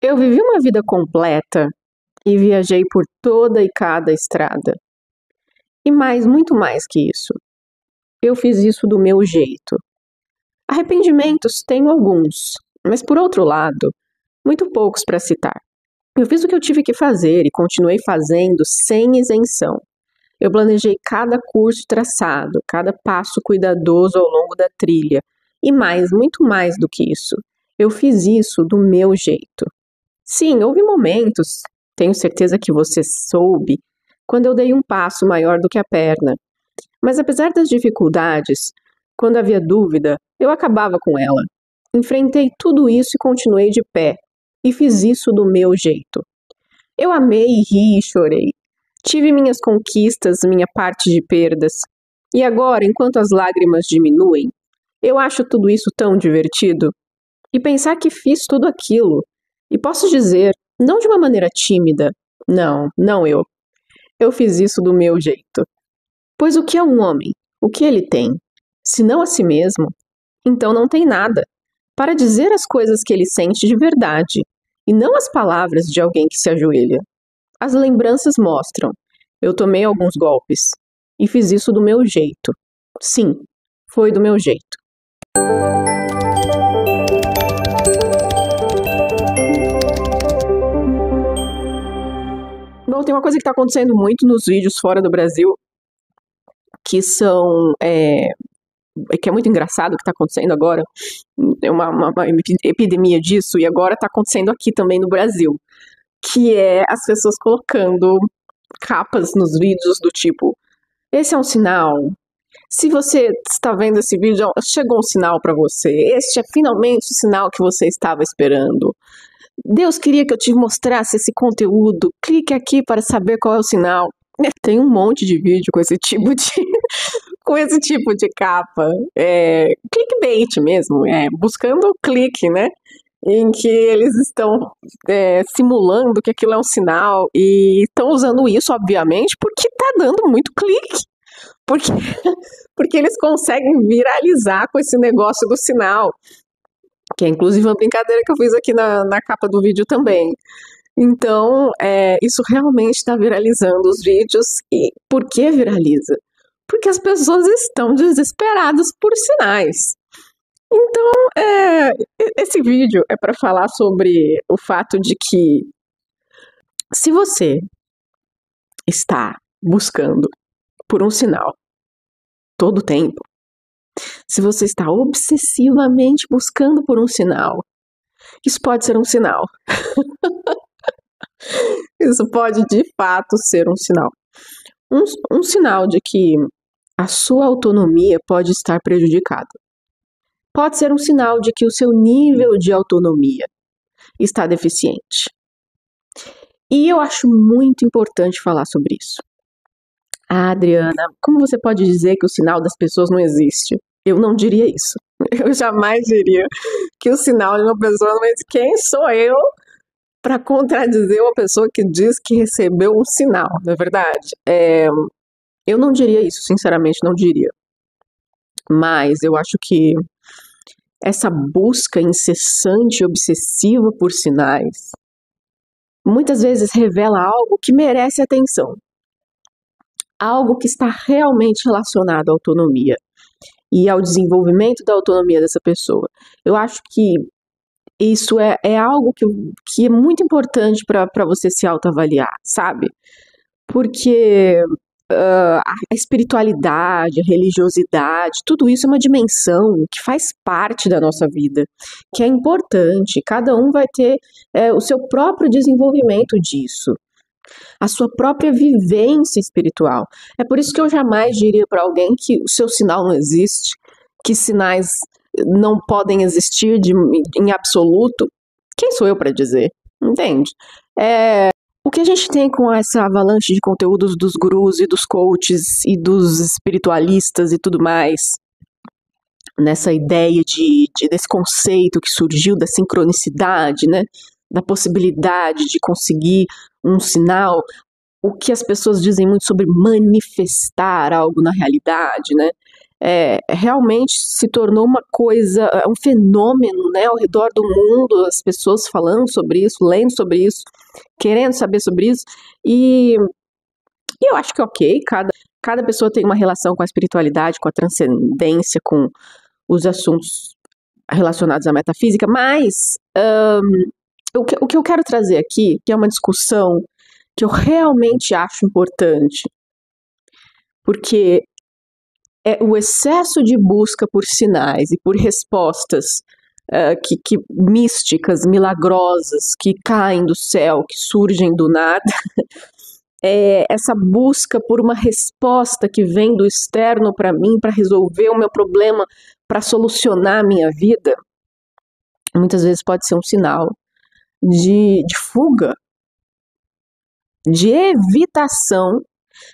Eu vivi uma vida completa e viajei por toda e cada estrada. E mais, muito mais que isso. Eu fiz isso do meu jeito. Arrependimentos tenho alguns, mas por outro lado, muito poucos para citar. Eu fiz o que eu tive que fazer e continuei fazendo sem isenção. Eu planejei cada curso traçado, cada passo cuidadoso ao longo da trilha. E mais, muito mais do que isso. Eu fiz isso do meu jeito. Sim, houve momentos, tenho certeza que você soube, quando eu dei um passo maior do que a perna. Mas apesar das dificuldades, quando havia dúvida, eu acabava com ela. Enfrentei tudo isso e continuei de pé. E fiz isso do meu jeito. Eu amei, ri e chorei. Tive minhas conquistas, minha parte de perdas. E agora, enquanto as lágrimas diminuem, eu acho tudo isso tão divertido. E pensar que fiz tudo aquilo. E posso dizer, não de uma maneira tímida. Não eu. Eu fiz isso do meu jeito. Pois o que é um homem? O que ele tem? Se não a si mesmo, então não tem nada. Para dizer as coisas que ele sente de verdade, e não as palavras de alguém que se ajoelha. As lembranças mostram. Eu tomei alguns golpes. E fiz isso do meu jeito. Sim, foi do meu jeito. Bom, tem uma coisa que está acontecendo muito nos vídeos fora do Brasil, que que é muito engraçado o que está acontecendo agora. É uma epidemia disso, e agora está acontecendo aqui também no Brasil, que é as pessoas colocando capas nos vídeos do tipo, esse é um sinal. Se você está vendo esse vídeo, chegou um sinal para você. Este é finalmente o sinal que você estava esperando. Deus queria que eu te mostrasse esse conteúdo. Clique aqui para saber qual é o sinal. Tem um monte de vídeo com esse tipo de capa. Clickbait mesmo, buscando clique, né? Em que eles estão simulando que aquilo é um sinal e estão usando isso, obviamente, porque está dando muito clique. Porque eles conseguem viralizar com esse negócio do sinal. Que é inclusive uma brincadeira que eu fiz aqui na capa do vídeo também. Então, isso realmente está viralizando os vídeos. E por que viraliza? Porque as pessoas estão desesperadas por sinais. Então, esse vídeo é para falar sobre o fato de que se você está buscando por um sinal todo o tempo, se você está obsessivamente buscando por um sinal, isso pode ser um sinal. Isso pode, de fato, ser um sinal. Um sinal de que a sua autonomia pode estar prejudicada. Pode ser um sinal de que o seu nível de autonomia está deficiente. E eu acho muito importante falar sobre isso. Adriana, como você pode dizer que o sinal das pessoas não existe? Eu não diria isso. Eu jamais diria que o sinal de uma pessoa não existe. Quem sou eu para contradizer uma pessoa que diz que recebeu um sinal, não é verdade? Eu não diria isso, sinceramente, não diria. Mas eu acho que essa busca incessante e obsessiva por sinais muitas vezes revela algo que merece atenção. Algo que está realmente relacionado à autonomia e ao desenvolvimento da autonomia dessa pessoa. Eu acho que isso é algo que é muito importante para você se autoavaliar, sabe? Porque a espiritualidade, a religiosidade, tudo isso é uma dimensão que faz parte da nossa vida, que é importante. Cada um vai ter o seu próprio desenvolvimento disso, a sua própria vivência espiritual. É por isso que eu jamais diria para alguém que o seu sinal não existe, que sinais não podem existir em absoluto. Quem sou eu para dizer? Entende? O que a gente tem com essa avalanche de conteúdos dos gurus e dos coaches e dos espiritualistas e tudo mais, nessa ideia desse conceito que surgiu da sincronicidade, né? Da possibilidade de conseguir um sinal, o que as pessoas dizem muito sobre manifestar algo na realidade, né? realmente se tornou uma coisa, um fenômeno, né, ao redor do mundo, as pessoas falando sobre isso, lendo sobre isso, querendo saber sobre isso, e eu acho que ok, cada pessoa tem uma relação com a espiritualidade, com a transcendência, com os assuntos relacionados à metafísica, mas o que eu quero trazer aqui, que é uma discussão que eu realmente acho importante, porque o excesso de busca por sinais e por respostas místicas, milagrosas, que caem do céu, que surgem do nada, essa busca por uma resposta que vem do externo para mim, para resolver o meu problema, para solucionar a minha vida, muitas vezes pode ser um sinal de fuga, de evitação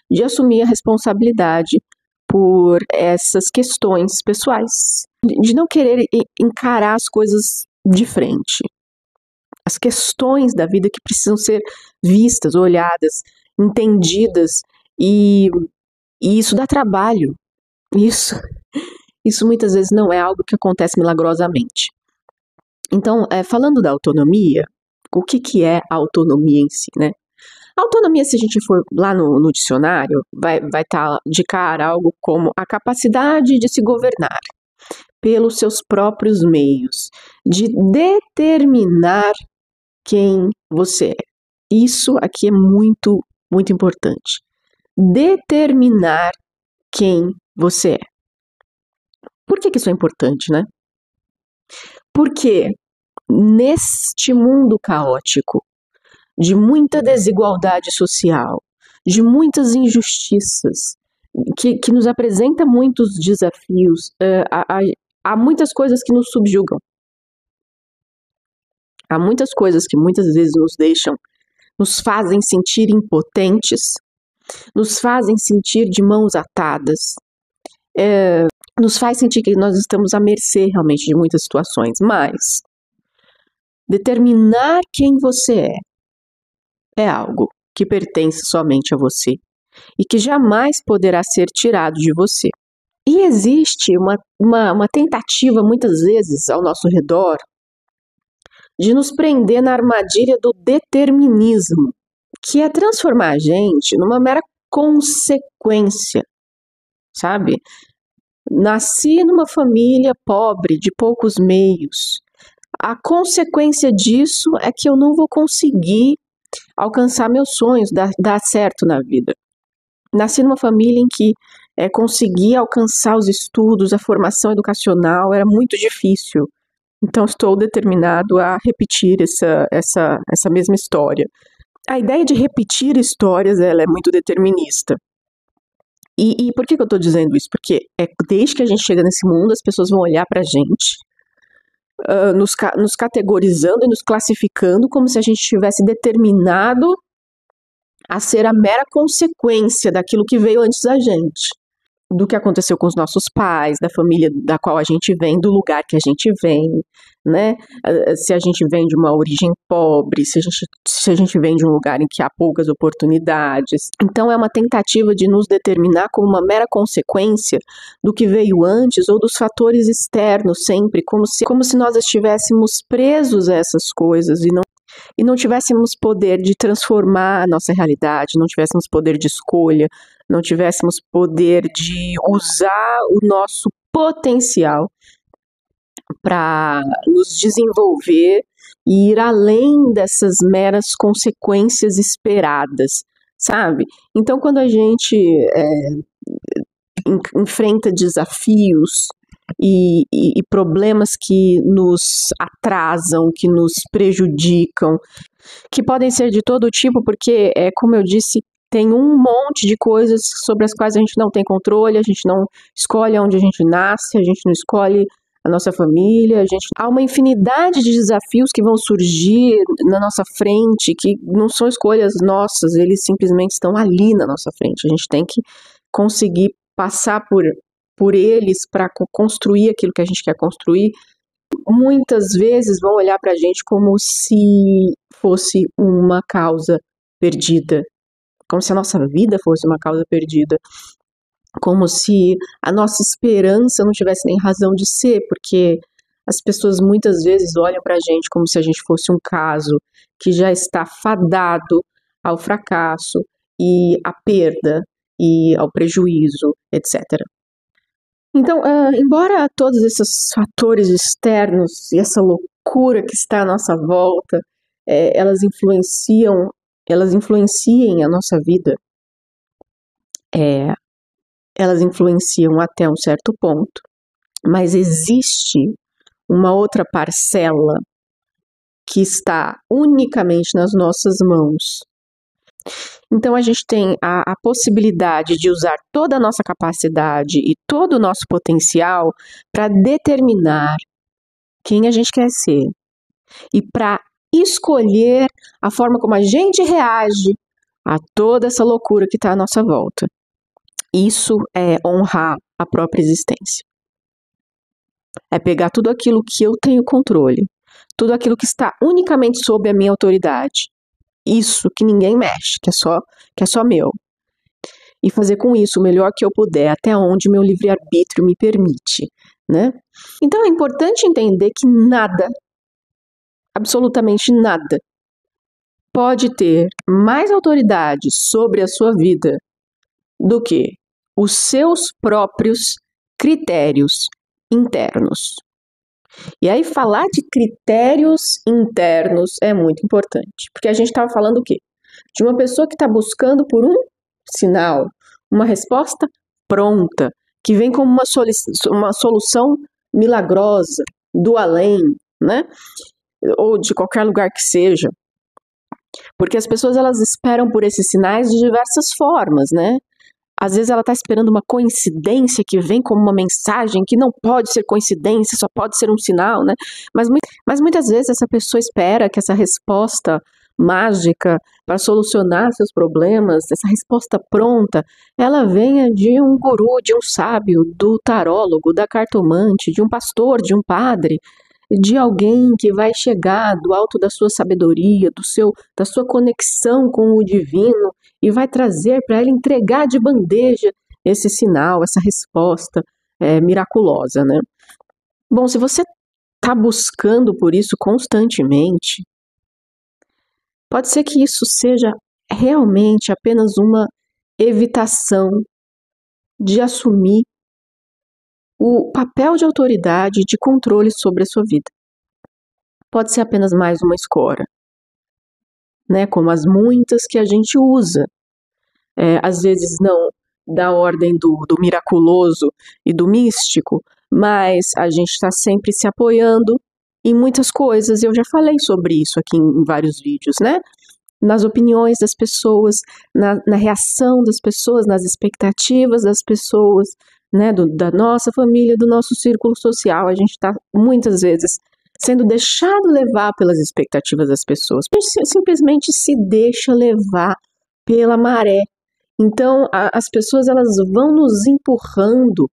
de assumir a responsabilidade por essas questões pessoais, de não querer encarar as coisas de frente, as questões da vida que precisam ser vistas, olhadas, entendidas, e isso dá trabalho. Isso muitas vezes não é algo que acontece milagrosamente. Então, falando da autonomia, o que é a autonomia em si, né? A autonomia, se a gente for lá no dicionário, vai estar de cara algo como a capacidade de se governar pelos seus próprios meios, de determinar quem você é. Isso aqui é muito, muito importante. Determinar quem você é. Por que isso é importante, né? Porque neste mundo caótico, de muita desigualdade social, de muitas injustiças, que nos apresenta muitos desafios, há muitas coisas que nos subjugam. Há muitas coisas que muitas vezes nos fazem sentir impotentes, nos fazem sentir de mãos atadas, nos faz sentir que nós estamos à mercê realmente de muitas situações, mas determinar quem você é algo que pertence somente a você e que jamais poderá ser tirado de você. E existe uma tentativa, muitas vezes, ao nosso redor, de nos prender na armadilha do determinismo, que é transformar a gente numa mera consequência, sabe? Nasci numa família pobre, de poucos meios. A consequência disso é que eu não vou conseguir alcançar meus sonhos, dar certo na vida. Nasci numa família em que conseguir alcançar os estudos, a formação educacional era muito difícil. Então estou determinado a repetir essa mesma história. A ideia de repetir histórias, ela é muito determinista. E por que eu estou dizendo isso? Porque desde que a gente chega nesse mundo, as pessoas vão olhar para a gente, nos categorizando e nos classificando como se a gente tivesse determinado a ser a mera consequência daquilo que veio antes da gente, do que aconteceu com os nossos pais, da família da qual a gente vem, do lugar que a gente vem, né? Se a gente vem de uma origem pobre, se a gente vem de um lugar em que há poucas oportunidades. Então é uma tentativa de nos determinar como uma mera consequência do que veio antes ou dos fatores externos sempre, como se nós estivéssemos presos a essas coisas e não tivéssemos poder de transformar a nossa realidade, não tivéssemos poder de escolha, não tivéssemos poder de usar o nosso potencial para nos desenvolver e ir além dessas meras consequências esperadas, sabe? Então, quando a gente enfrenta desafios e problemas que nos atrasam, que nos prejudicam, que podem ser de todo tipo, porque, como eu disse, tem um monte de coisas sobre as quais a gente não tem controle, a gente não escolhe onde a gente nasce, a gente não escolhe a nossa família, há uma infinidade de desafios que vão surgir na nossa frente, que não são escolhas nossas, eles simplesmente estão ali na nossa frente. A gente tem que conseguir passar por eles para construir aquilo que a gente quer construir. Muitas vezes vão olhar para a gente como se fosse uma causa perdida, como se a nossa vida fosse uma causa perdida. como se a nossa esperança não tivesse nem razão de ser, porque as pessoas muitas vezes olham para a gente como se a gente fosse um caso que já está fadado ao fracasso e à perda e ao prejuízo, etc. Então, embora todos esses fatores externos e essa loucura que está à nossa volta, elas influenciem a nossa vida, elas influenciam até um certo ponto, mas existe uma outra parcela que está unicamente nas nossas mãos. Então a gente tem a possibilidade de usar toda a nossa capacidade e todo o nosso potencial para determinar quem a gente quer ser e para escolher a forma como a gente reage a toda essa loucura que está à nossa volta. Isso é honrar a própria existência. É pegar tudo aquilo que eu tenho controle, tudo aquilo que está unicamente sob a minha autoridade, isso que ninguém mexe, que é só meu, e fazer com isso o melhor que eu puder, até onde meu livre-arbítrio me permite, né? Então é importante entender que nada, absolutamente nada, pode ter mais autoridade sobre a sua vida do que os seus próprios critérios internos. E aí falar de critérios internos é muito importante, porque a gente estava falando o quê? De uma pessoa que está buscando por um sinal, uma resposta pronta, que vem como uma solução milagrosa, do além, né? Ou de qualquer lugar que seja. Porque as pessoas, elas esperam por esses sinais de diversas formas, né? Às vezes ela está esperando uma coincidência que vem como uma mensagem que não pode ser coincidência, só pode ser um sinal, né? Mas muitas vezes essa pessoa espera que essa resposta mágica para solucionar seus problemas, essa resposta pronta, ela venha de um guru, de um sábio, do tarólogo, da cartomante, de um pastor, de um padre, de alguém que vai chegar do alto da sua sabedoria, da sua conexão com o divino e vai trazer para ela, entregar de bandeja esse sinal, essa resposta miraculosa, né? Bom, se você está buscando por isso constantemente, pode ser que isso seja realmente apenas uma evitação de assumir o papel de autoridade e de controle sobre a sua vida. Pode ser apenas mais uma escora, né? Como as muitas que a gente usa. Às vezes não da ordem do miraculoso e do místico, mas a gente está sempre se apoiando em muitas coisas. Eu já falei sobre isso aqui em vários vídeos, né? Nas opiniões das pessoas, na reação das pessoas, nas expectativas das pessoas, né? Da nossa família, do nosso círculo social. A gente está muitas vezes sendo deixado levar pelas expectativas das pessoas. A gente simplesmente se deixa levar pela maré. Então, as pessoas, elas vão nos empurrando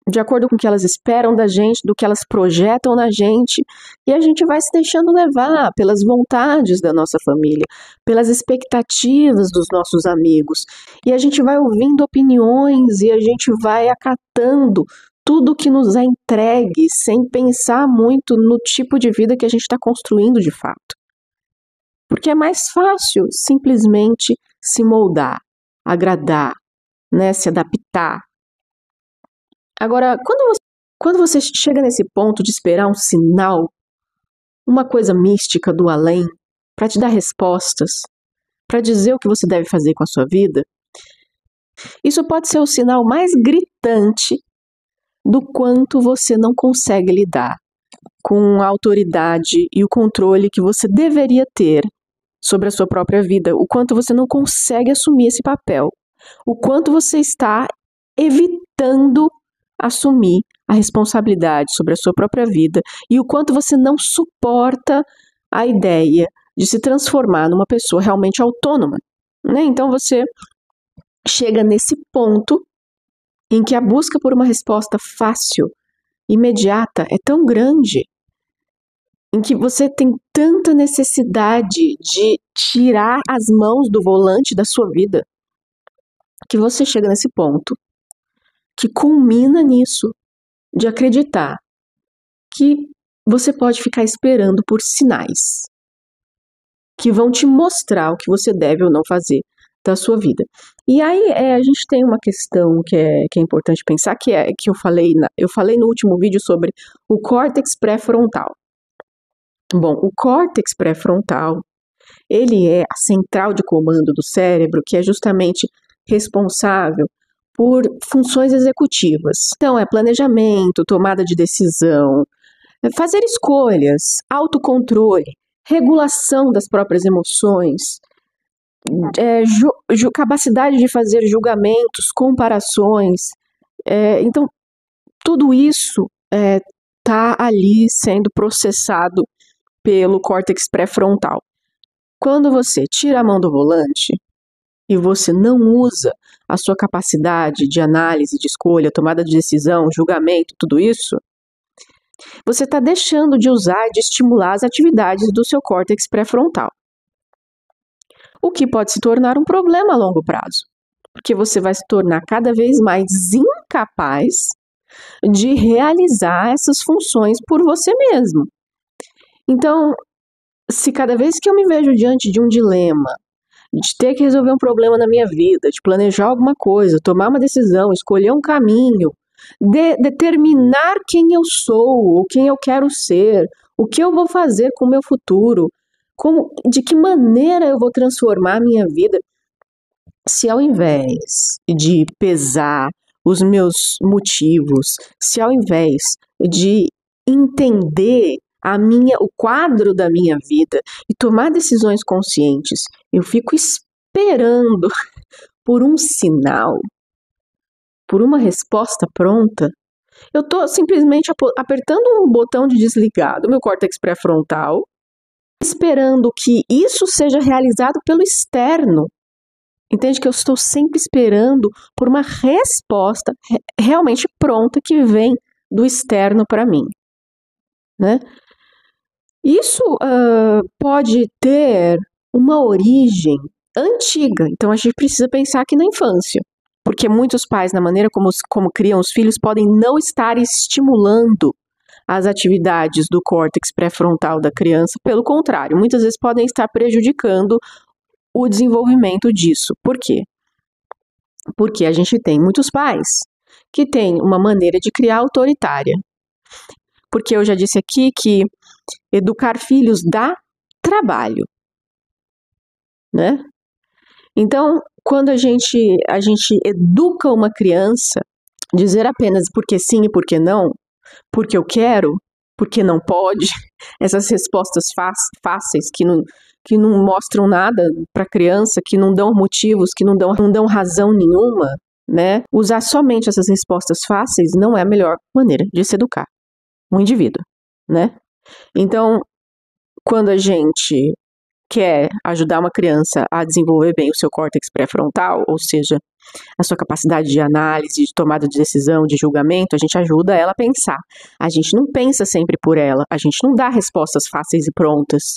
de acordo com o que elas esperam da gente, do que elas projetam na gente, e a gente vai se deixando levar pelas vontades da nossa família, pelas expectativas dos nossos amigos, e a gente vai ouvindo opiniões e a gente vai acatando tudo que nos é entregue, sem pensar muito no tipo de vida que a gente está construindo de fato. Porque é mais fácil simplesmente se moldar, agradar, né, se adaptar. Agora, quando você chega nesse ponto de esperar um sinal, uma coisa mística do além, para te dar respostas, para dizer o que você deve fazer com a sua vida, isso pode ser o sinal mais gritante do quanto você não consegue lidar com a autoridade e o controle que você deveria ter sobre a sua própria vida, o quanto você não consegue assumir esse papel, o quanto você está evitando assumir a responsabilidade sobre a sua própria vida e o quanto você não suporta a ideia de se transformar numa pessoa realmente autônoma, né? Então você chega nesse ponto em que a busca por uma resposta fácil, imediata, é tão grande, em que você tem tanta necessidade de tirar as mãos do volante da sua vida, que você chega nesse ponto que culmina nisso, de acreditar que você pode ficar esperando por sinais que vão te mostrar o que você deve ou não fazer da sua vida. E aí a gente tem uma questão que é importante pensar, que eu falei no último vídeo sobre o córtex pré-frontal. Bom, o córtex pré-frontal, ele é a central de comando do cérebro, que é justamente responsável por funções executivas. Então, é planejamento, tomada de decisão, fazer escolhas, autocontrole, regulação das próprias emoções, capacidade de fazer julgamentos, comparações. Então, tudo isso está ali sendo processado pelo córtex pré-frontal. Quando você tira a mão do volante e você não usa a sua capacidade de análise, de escolha, tomada de decisão, julgamento, tudo isso, você está deixando de usar e de estimular as atividades do seu córtex pré-frontal. O que pode se tornar um problema a longo prazo, porque você vai se tornar cada vez mais incapaz de realizar essas funções por você mesmo. Então, se cada vez que eu me vejo diante de um dilema, de ter que resolver um problema na minha vida, de planejar alguma coisa, tomar uma decisão, escolher um caminho, determinar quem eu sou, ou quem eu quero ser, o que eu vou fazer com o meu futuro, de que maneira eu vou transformar a minha vida, se ao invés de pesar os meus motivos, se ao invés de entender o quadro da minha vida e tomar decisões conscientes, eu fico esperando por um sinal, por uma resposta pronta, eu estou simplesmente apertando um botão de desligar do meu córtex pré-frontal, esperando que isso seja realizado pelo externo. Entende que eu estou sempre esperando por uma resposta realmente pronta que vem do externo para mim, né? Isso pode ter uma origem antiga, então a gente precisa pensar aqui na infância, porque muitos pais, na maneira como criam os filhos, podem não estar estimulando as atividades do córtex pré-frontal da criança, pelo contrário, muitas vezes podem estar prejudicando o desenvolvimento disso. Por quê? Porque a gente tem muitos pais que têm uma maneira de criar autoritária. Porque eu já disse aqui que educar filhos dá trabalho, né? Então, quando a gente educa uma criança, dizer apenas porque sim e porque não, porque eu quero, porque não pode, essas respostas fáceis que não mostram nada para a criança, que não dão motivos, que não dão razão nenhuma, né? Usar somente essas respostas fáceis não é a melhor maneira de se educar um indivíduo, né? Então, quando a gente quer ajudar uma criança a desenvolver bem o seu córtex pré-frontal, ou seja, a sua capacidade de análise, de tomada de decisão, de julgamento, a gente ajuda ela a pensar. A gente não pensa sempre por ela, a gente não dá respostas fáceis e prontas.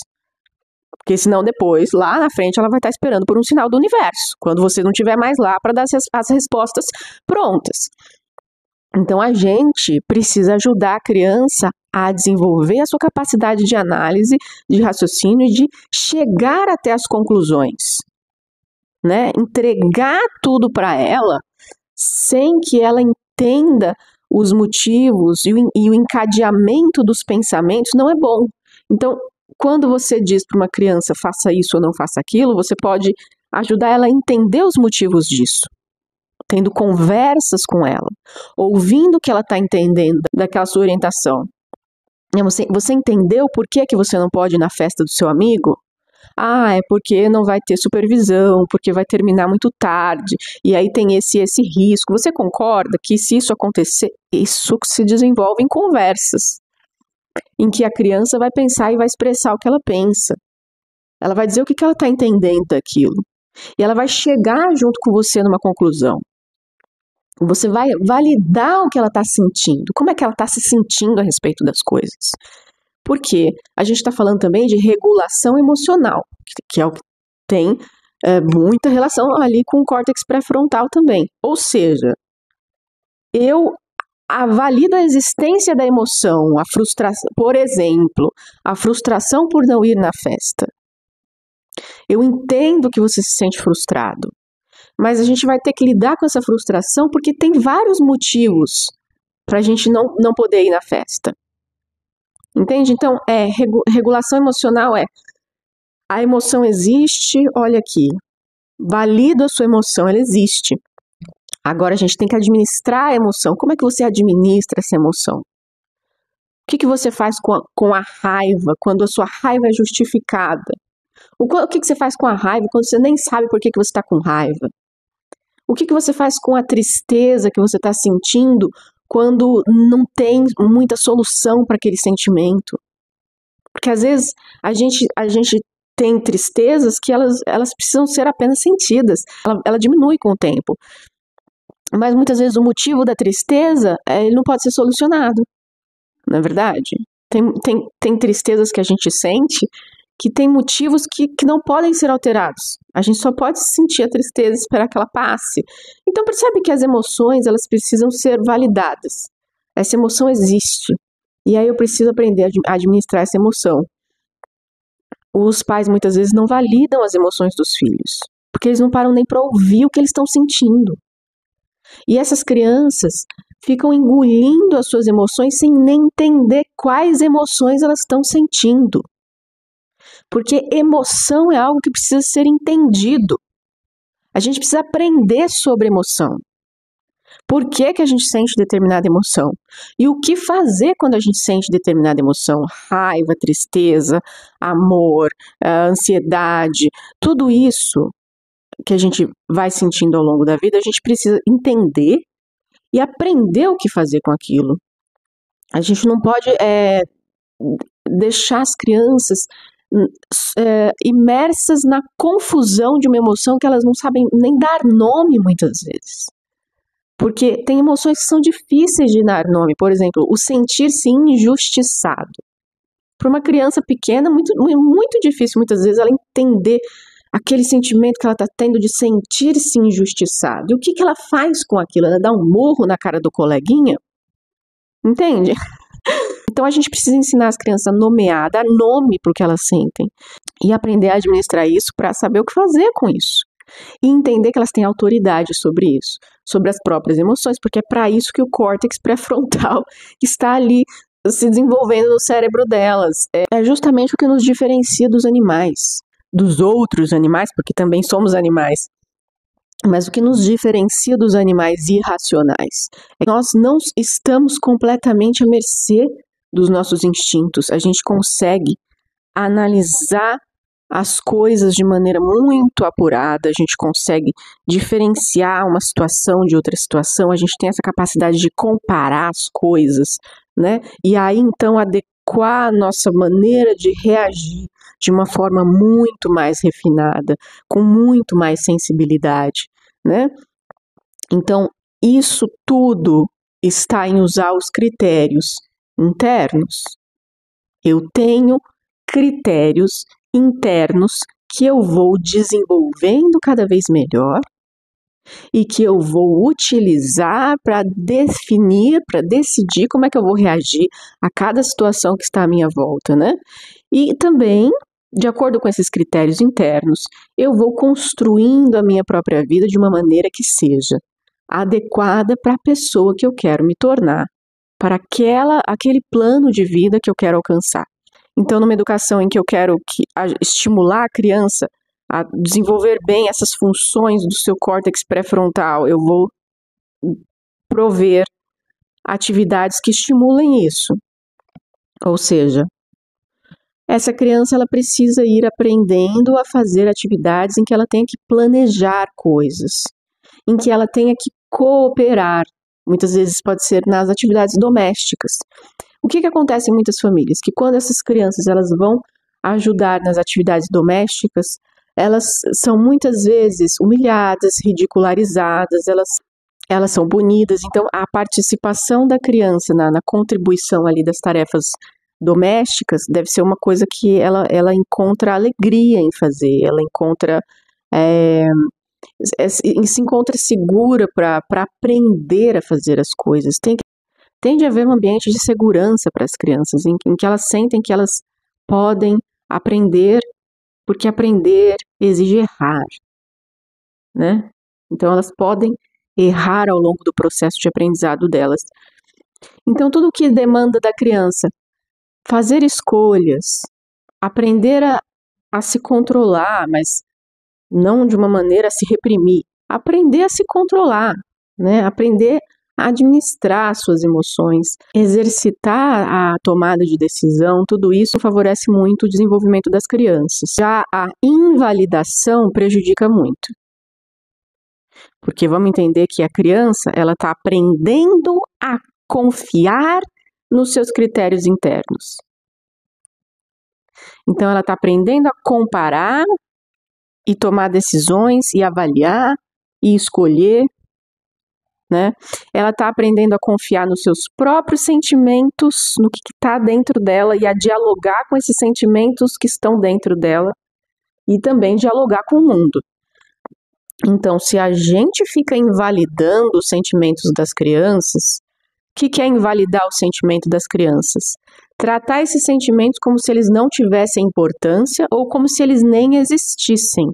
Porque senão depois, lá na frente, ela vai estar esperando por um sinal do universo, quando você não estiver mais lá para dar as respostas prontas. Então, a gente precisa ajudar a criança a desenvolver a sua capacidade de análise, de raciocínio e de chegar até as conclusões, né? Entregar tudo para ela sem que ela entenda os motivos e o encadeamento dos pensamentos não é bom. Então, quando você diz para uma criança faça isso ou não faça aquilo, você pode ajudar ela a entender os motivos disso, tendo conversas com ela, ouvindo o que ela está entendendo daquela sua orientação. Você entendeu por que você não pode ir na festa do seu amigo? Ah, é porque não vai ter supervisão, porque vai terminar muito tarde, e aí tem esse risco. Você concorda que se isso acontecer, isso se desenvolve em conversas, em que a criança vai pensar e vai expressar o que ela pensa. Ela vai dizer o que ela está entendendo daquilo. E ela vai chegar junto com você numa conclusão. Você vai validar o que ela está sentindo. Como é que ela está se sentindo a respeito das coisas? Porque a gente está falando também de regulação emocional, que é o que tem muita relação ali com o córtex pré-frontal também. Ou seja, eu valido a existência da emoção, a frustração, por exemplo, a frustração por não ir na festa. Eu entendo que você se sente frustrado, mas a gente vai ter que lidar com essa frustração porque tem vários motivos para a gente não poder ir na festa. Entende? Então, regulação emocional a emoção existe, olha aqui, valido a sua emoção, ela existe. Agora a gente tem que administrar a emoção. Como é que você administra essa emoção? O que você faz com a raiva, quando a sua raiva é justificada? O que você faz com a raiva quando você nem sabe por que você está com raiva? O que você faz com a tristeza que você está sentindo quando não tem muita solução para aquele sentimento? Porque às vezes a gente tem tristezas que elas precisam ser apenas sentidas. Ela diminui com o tempo. Mas muitas vezes o motivo da tristeza ele não pode ser solucionado. Não é verdade? Tem tristezas que a gente sente que tem motivos que não podem ser alterados. A gente só pode sentir a tristeza e esperar que ela passe. Então percebe que as emoções elas precisam ser validadas. Essa emoção existe. E aí eu preciso aprender a administrar essa emoção. Os pais muitas vezes não validam as emoções dos filhos, porque eles não param nem para ouvir o que eles estão sentindo. E essas crianças ficam engolindo as suas emoções sem nem entender quais emoções elas estão sentindo. Porque emoção é algo que precisa ser entendido. A gente precisa aprender sobre emoção. Por que a gente sente determinada emoção? E o que fazer quando a gente sente determinada emoção? Raiva, tristeza, amor, ansiedade, tudo isso que a gente vai sentindo ao longo da vida, a gente precisa entender e aprender o que fazer com aquilo. A gente não pode deixar as crianças imersas na confusão de uma emoção que elas não sabem nem dar nome muitas vezes. Porque tem emoções que são difíceis de dar nome. Por exemplo, o sentir-se injustiçado. Para uma criança pequena, muito difícil muitas vezes ela entender aquele sentimento que ela está tendo de sentir-se injustiçado. E o que ela faz com aquilo? Ela dá um murro na cara do coleguinha? Entende? Então a gente precisa ensinar as crianças a nomear, dar nome para o que elas sentem. E aprender a administrar isso para saber o que fazer com isso. E entender que elas têm autoridade sobre isso, sobre as próprias emoções, porque é para isso que o córtex pré-frontal está ali se desenvolvendo no cérebro delas. É justamente o que nos diferencia dos animais, dos outros animais, porque também somos animais. Mas o que nos diferencia dos animais irracionais é que nós não estamos completamente à mercê dos nossos instintos. A gente consegue analisar as coisas de maneira muito apurada, a gente consegue diferenciar uma situação de outra situação, a gente tem essa capacidade de comparar as coisas, né? E aí então adequar a nossa maneira de reagir de uma forma muito mais refinada, com muito mais sensibilidade, né? Então, isso tudo está em usar os critérios internos. Eu tenho critérios internos que eu vou desenvolvendo cada vez melhor e que eu vou utilizar para definir, para decidir como é que eu vou reagir a cada situação que está à minha volta, né? E também, de acordo com esses critérios internos, eu vou construindo a minha própria vida de uma maneira que seja adequada para a pessoa que eu quero me tornar, para aquele plano de vida que eu quero alcançar. Então, numa educação em que eu quero estimular a criança a desenvolver bem essas funções do seu córtex pré-frontal, eu vou prover atividades que estimulem isso. Ou seja, essa criança ela precisa ir aprendendo a fazer atividades em que ela tenha que planejar coisas, em que ela tenha que cooperar. Muitas vezes pode ser nas atividades domésticas. O que acontece em muitas famílias? Que quando essas crianças elas vão ajudar nas atividades domésticas, elas são muitas vezes humilhadas, ridicularizadas, elas são punidas. Então, a participação da criança na contribuição ali das tarefas domésticas deve ser uma coisa que ela encontra alegria em fazer, ela encontra se encontra segura para aprender a fazer as coisas. Tem de haver um ambiente de segurança para as crianças, em que elas sentem que elas podem aprender, porque aprender exige errar, né? Então elas podem errar ao longo do processo de aprendizado delas. Então tudo o que demanda da criança fazer escolhas, aprender a se controlar, mas não de uma maneira a se reprimir, aprender a se controlar, né? Aprender a administrar suas emoções, exercitar a tomada de decisão, tudo isso favorece muito o desenvolvimento das crianças. Já a invalidação prejudica muito. Porque vamos entender que a criança, ela está aprendendo a confiar nos seus critérios internos. Então, ela está aprendendo a comparar e tomar decisões e avaliar e escolher, né? Ela está aprendendo a confiar nos seus próprios sentimentos, no que está dentro dela e a dialogar com esses sentimentos que estão dentro dela e também dialogar com o mundo. Então, se a gente fica invalidando os sentimentos das crianças, o que é invalidar o sentimento das crianças? Tratar esses sentimentos como se eles não tivessem importância ou como se eles nem existissem.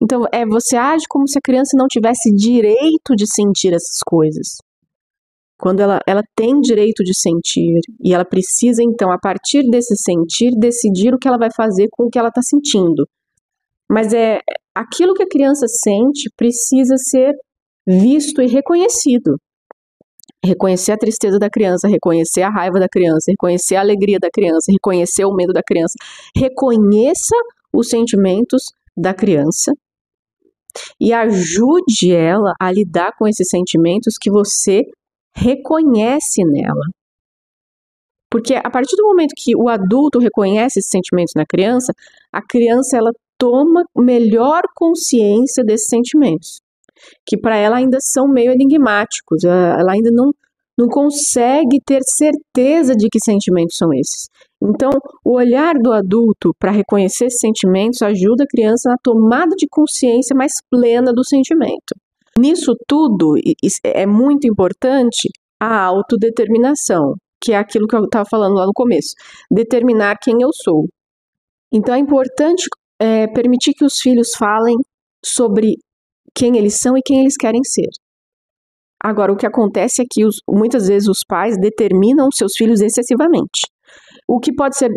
Então, você age como se a criança não tivesse direito de sentir essas coisas. Quando ela tem direito de sentir e ela precisa, então, a partir desse sentir, decidir o que ela vai fazer com o que ela está sentindo. Mas aquilo que a criança sente precisa ser visto e reconhecido. Reconhecer a tristeza da criança, reconhecer a raiva da criança, reconhecer a alegria da criança, reconhecer o medo da criança. Reconheça os sentimentos da criança e ajude ela a lidar com esses sentimentos que você reconhece nela. Porque a partir do momento que o adulto reconhece esses sentimentos na criança, a criança ela toma melhor consciência desses sentimentos, que para ela ainda são meio enigmáticos, ela ainda não consegue ter certeza de que sentimentos são esses. Então, o olhar do adulto para reconhecer esses sentimentos ajuda a criança na tomada de consciência mais plena do sentimento. Nisso tudo, é muito importante a autodeterminação, que é aquilo que eu estava falando lá no começo, determinar quem eu sou. Então, é importante permitir que os filhos falem sobre quem eles são e quem eles querem ser. Agora, o que acontece é que muitas vezes os pais determinam seus filhos excessivamente. O que pode ser,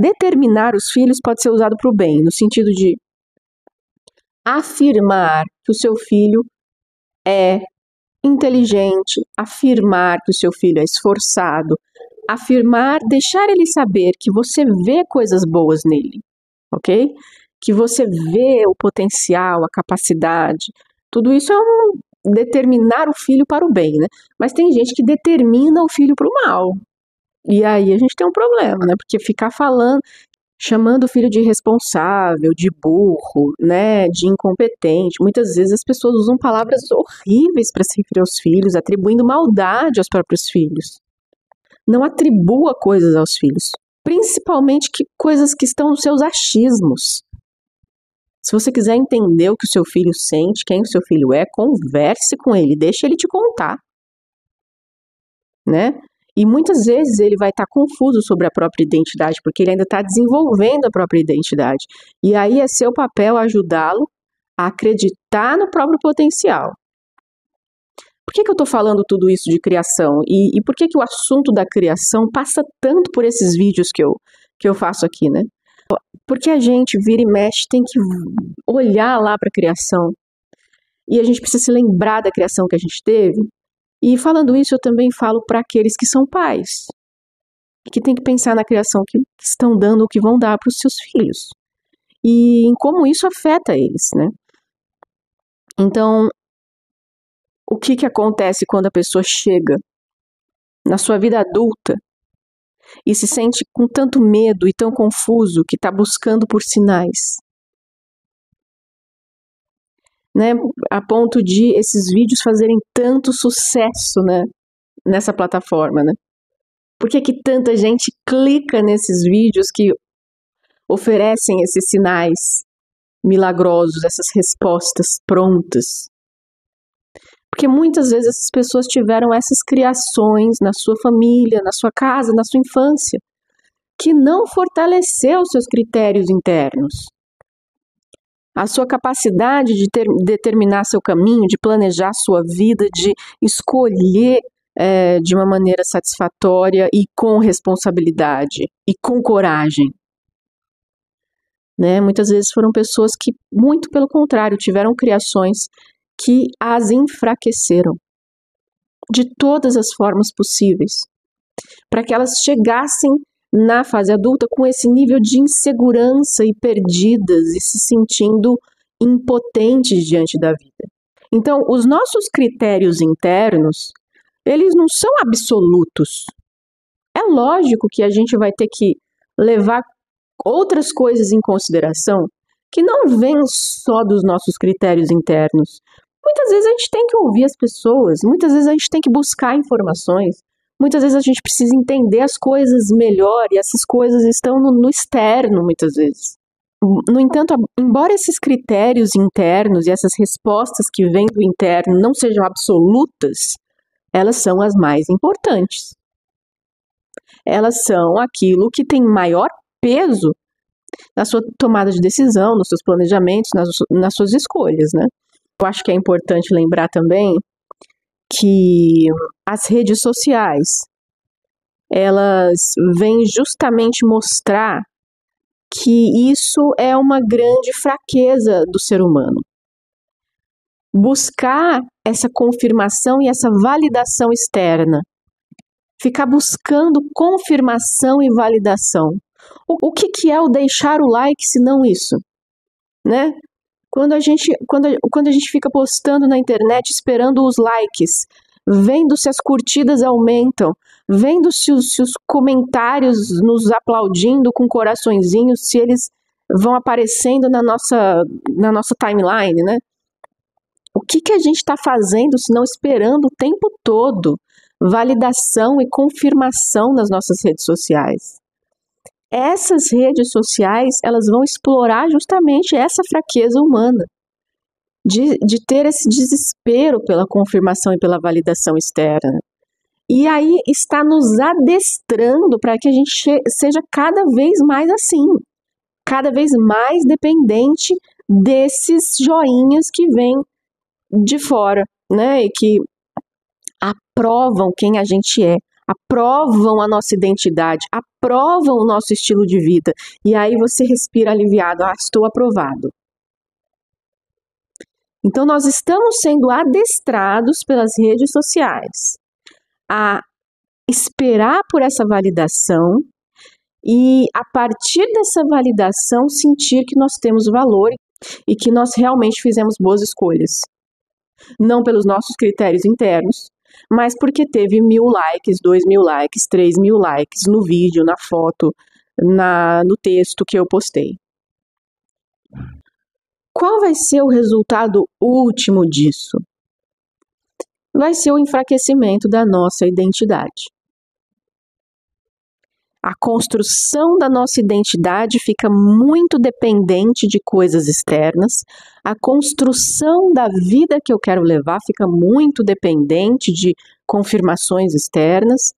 determinar os filhos pode ser usado para o bem, no sentido de afirmar que o seu filho é inteligente, afirmar que o seu filho é esforçado, afirmar, deixar ele saber que você vê coisas boas nele, ok? Que você vê o potencial, a capacidade, tudo isso é determinar o filho para o bem, né? Mas tem gente que determina o filho para o mal. E aí a gente tem um problema, né? Porque ficar chamando o filho de irresponsável, de burro, né? De incompetente. Muitas vezes as pessoas usam palavras horríveis para se referir aos filhos, atribuindo maldade aos próprios filhos. Não atribua coisas aos filhos, principalmente coisas que estão nos seus achismos. Se você quiser entender o que o seu filho sente, quem o seu filho é, converse com ele, deixe ele te contar, né? E muitas vezes ele vai estar confuso sobre a própria identidade, porque ele ainda está desenvolvendo a própria identidade. E aí é seu papel ajudá-lo a acreditar no próprio potencial. Por que eu estou falando tudo isso de criação? E por que o assunto da criação passa tanto por esses vídeos que eu faço aqui, né? Porque a gente vira e mexe, tem que olhar lá para a criação. E a gente precisa se lembrar da criação que a gente teve. E falando isso, eu também falo para aqueles que são pais. Que tem que pensar na criação que estão dando ou que vão dar para os seus filhos. E em como isso afeta eles, né? Então, o que acontece quando a pessoa chega na sua vida adulta e se sente com tanto medo e tão confuso que está buscando por sinais, né? A ponto de esses vídeos fazerem tanto sucesso, né? Nessa plataforma, né? Por que tanta gente clica nesses vídeos que oferecem esses sinais? milagrosos, essas respostas prontas. Porque muitas vezes essas pessoas tiveram essas criações na sua família, na sua casa, na sua infância, que não fortaleceu os seus critérios internos. A sua capacidade de determinar seu caminho, de planejar sua vida, de escolher de uma maneira satisfatória e com responsabilidade e com coragem. Né? Muitas vezes foram pessoas que, muito pelo contrário, tiveram criações que as enfraqueceram de todas as formas possíveis, para que elas chegassem na fase adulta com esse nível de insegurança e perdidas e se sentindo impotentes diante da vida. Então, os nossos critérios internos, eles não são absolutos. É lógico que a gente vai ter que levar outras coisas em consideração que não vêm só dos nossos critérios internos. Muitas vezes a gente tem que ouvir as pessoas, muitas vezes a gente tem que buscar informações, muitas vezes a gente precisa entender as coisas melhor e essas coisas estão no externo, muitas vezes. No entanto, embora esses critérios internos e essas respostas que vêm do interno não sejam absolutas, elas são as mais importantes. Elas são aquilo que tem maior peso na sua tomada de decisão, nos seus planejamentos, nas suas escolhas, né? Eu acho que é importante lembrar também que as redes sociais, elas vêm justamente mostrar que isso é uma grande fraqueza do ser humano. Buscar essa confirmação e essa validação externa. Ficar buscando confirmação e validação. O que é o deixar o like se não isso? Né? Quando a gente fica postando na internet esperando os likes, vendo se as curtidas aumentam, vendo se os comentários nos aplaudindo com coraçõezinhos, se eles vão aparecendo na nossa timeline, né? O que a gente está fazendo se não esperando o tempo todo validação e confirmação nas nossas redes sociais? Essas redes sociais, elas vão explorar justamente essa fraqueza humana, de ter esse desespero pela confirmação e pela validação externa. E aí está nos adestrando para que a gente seja cada vez mais assim, cada vez mais dependente desses joinhas que vêm de fora, né, e que aprovam quem a gente é, aprovam a nossa identidade, aprovam o nosso estilo de vida. E aí você respira aliviado, estou aprovado. Então nós estamos sendo adestrados pelas redes sociais a esperar por essa validação e a partir dessa validação sentir que nós temos valor e que nós realmente fizemos boas escolhas. Não pelos nossos critérios internos, mas porque teve 1.000 likes, 2.000 likes, 3.000 likes no vídeo, na foto, no texto que eu postei. Qual vai ser o resultado último disso? Vai ser o enfraquecimento da nossa identidade. A construção da nossa identidade fica muito dependente de coisas externas. A construção da vida que eu quero levar fica muito dependente de confirmações externas.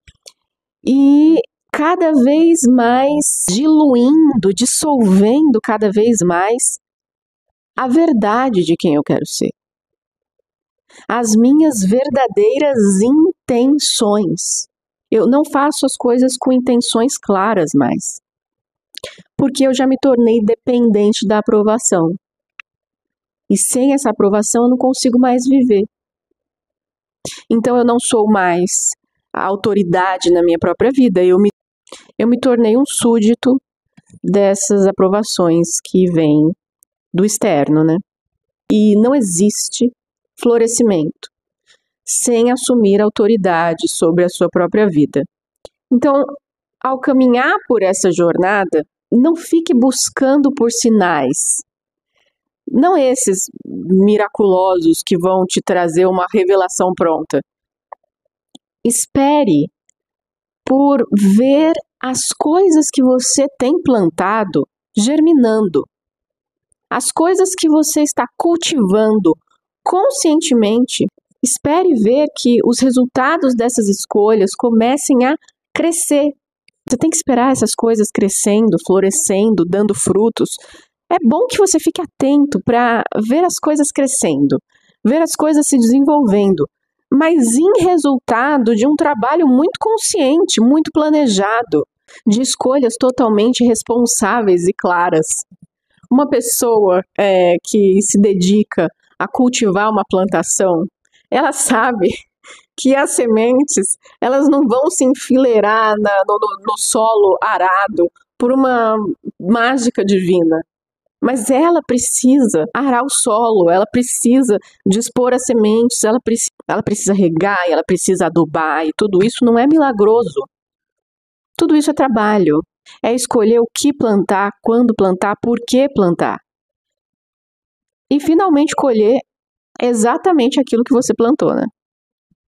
E cada vez mais diluindo, dissolvendo cada vez mais a verdade de quem eu quero ser. As minhas verdadeiras intenções. Eu não faço as coisas com intenções claras mais, porque eu já me tornei dependente da aprovação. E sem essa aprovação eu não consigo mais viver. Então eu não sou mais a autoridade na minha própria vida, eu me tornei um súdito dessas aprovações que vêm do externo, né? E não existe florescimento sem assumir autoridade sobre a sua própria vida. Então, ao caminhar por essa jornada, não fique buscando por sinais. Não esses miraculosos que vão te trazer uma revelação pronta. Espere por ver as coisas que você tem plantado germinando. As coisas que você está cultivando conscientemente, espere ver que os resultados dessas escolhas comecem a crescer. Você tem que esperar essas coisas crescendo, florescendo, dando frutos. É bom que você fique atento para ver as coisas crescendo, ver as coisas se desenvolvendo, mas em resultado de um trabalho muito consciente, muito planejado, de escolhas totalmente responsáveis e claras. Uma pessoa que se dedica a cultivar uma plantação, ela sabe que as sementes, elas não vão se enfileirar no solo arado por uma mágica divina. Mas ela precisa arar o solo, ela precisa dispor as sementes, ela precisa regar, ela precisa adubar, e tudo isso não é milagroso. Tudo isso é trabalho. É escolher o que plantar, quando plantar, por que plantar. E finalmente colher exatamente aquilo que você plantou, né?